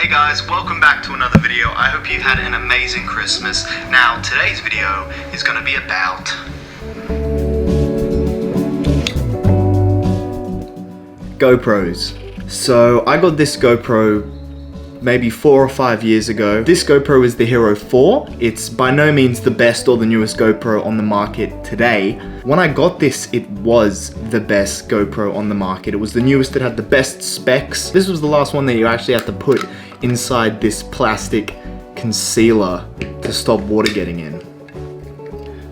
Hey guys, welcome back to another video. I hope you've had an amazing Christmas. Now, today's video is going to be about GoPros. So I got this GoPro maybe 4 or 5 years ago. This GoPro is the Hero 4. It's by no means the best or the newest GoPro on the market today. When I got this, it was the best GoPro on the market. It was the newest, it had the best specs. This was the last one that you actually had to put inside this plastic concealer to stop water getting in.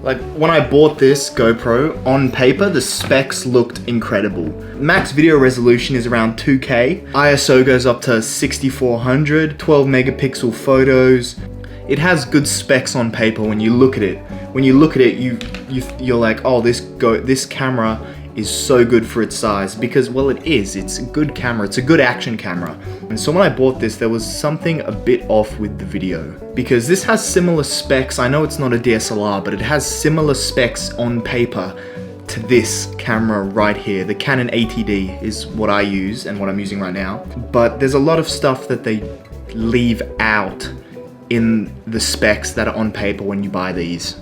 Like, when I bought this GoPro, on paper, the specs looked incredible. Max video resolution is around 2K. ISO goes up to 6400, 12 megapixel photos. It has good specs on paper when you look at it. When you look at it, you're like, oh, this camera is so good for its size, because, well, it is. It's a good camera. It's a good action camera. And so when I bought this, there was something a bit off with the video, because this has similar specs. I know it's not a DSLR, but it has similar specs on paper to this camera right here. The Canon 80D is what I use and what I'm using right now. But there's a lot of stuff that they leave out in the specs that are on paper when you buy these.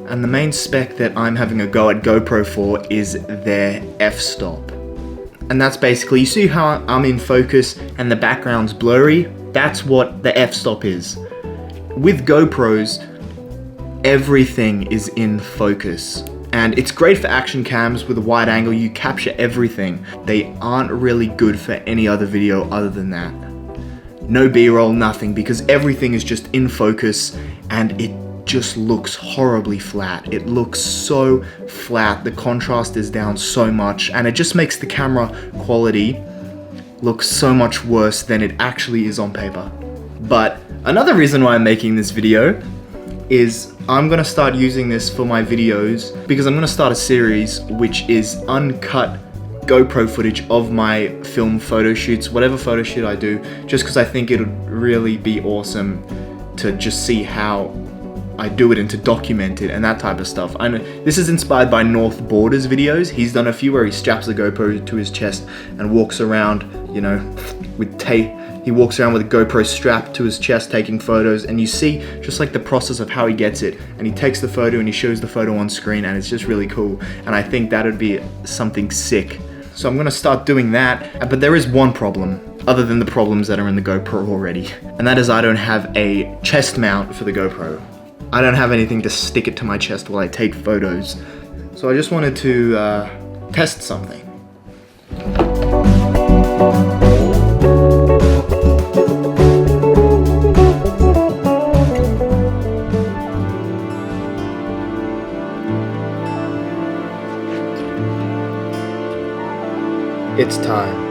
And the main spec that I'm having a go at GoPro for is their f-stop. And that's basically, you see how I'm in focus and the background's blurry? That's what the f-stop is. With GoPros, everything is in focus. And it's great for action cams with a wide angle, you capture everything. They aren't really good for any other video other than that. No B-roll, nothing, because everything is just in focus and it just looks horribly flat. It looks so flat, the contrast is down so much, and it just makes the camera quality look so much worse than it actually is on paper. But another reason why I'm making this video is I'm gonna start using this for my videos, because I'm gonna start a series which is uncut GoPro footage of my film photo shoots, whatever photo shoot I do, just because I think it would really be awesome to just see how I do it and to document it and that type of stuff. I know this is inspired by North Borders videos. He's done a few where he straps a GoPro to his chest and walks around, you know, with tape. He walks around with a GoPro strapped to his chest taking photos, and you see just like the process of how he gets it, and he takes the photo and he shows the photo on screen, and it's just really cool. And I think that would be something sick. So I'm gonna start doing that, but there is one problem, other than the problems that are in the GoPro already, and that is I don't have a chest mount for the GoPro. I don't have anything to stick it to my chest while I take photos. So I just wanted to test something. It's time.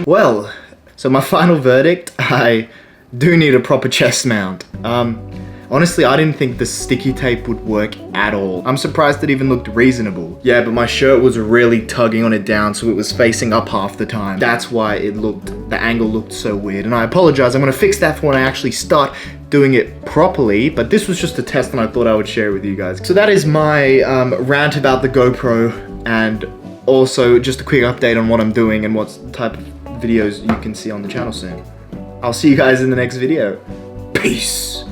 Well, so my final verdict, I do need a proper chest mount. Honestly, I didn't think the sticky tape would work at all. I'm surprised it even looked reasonable. Yeah, but my shirt was really tugging on it down, so it was facing up half the time. That's why the angle looked so weird, and I apologize. I'm gonna fix that for when I actually start doing it properly, but this was just a test and I thought I would share it with you guys. So that is my rant about the GoPro, and also just a quick update on what I'm doing and what type of videos you can see on the channel soon. I'll see you guys in the next video. Peace.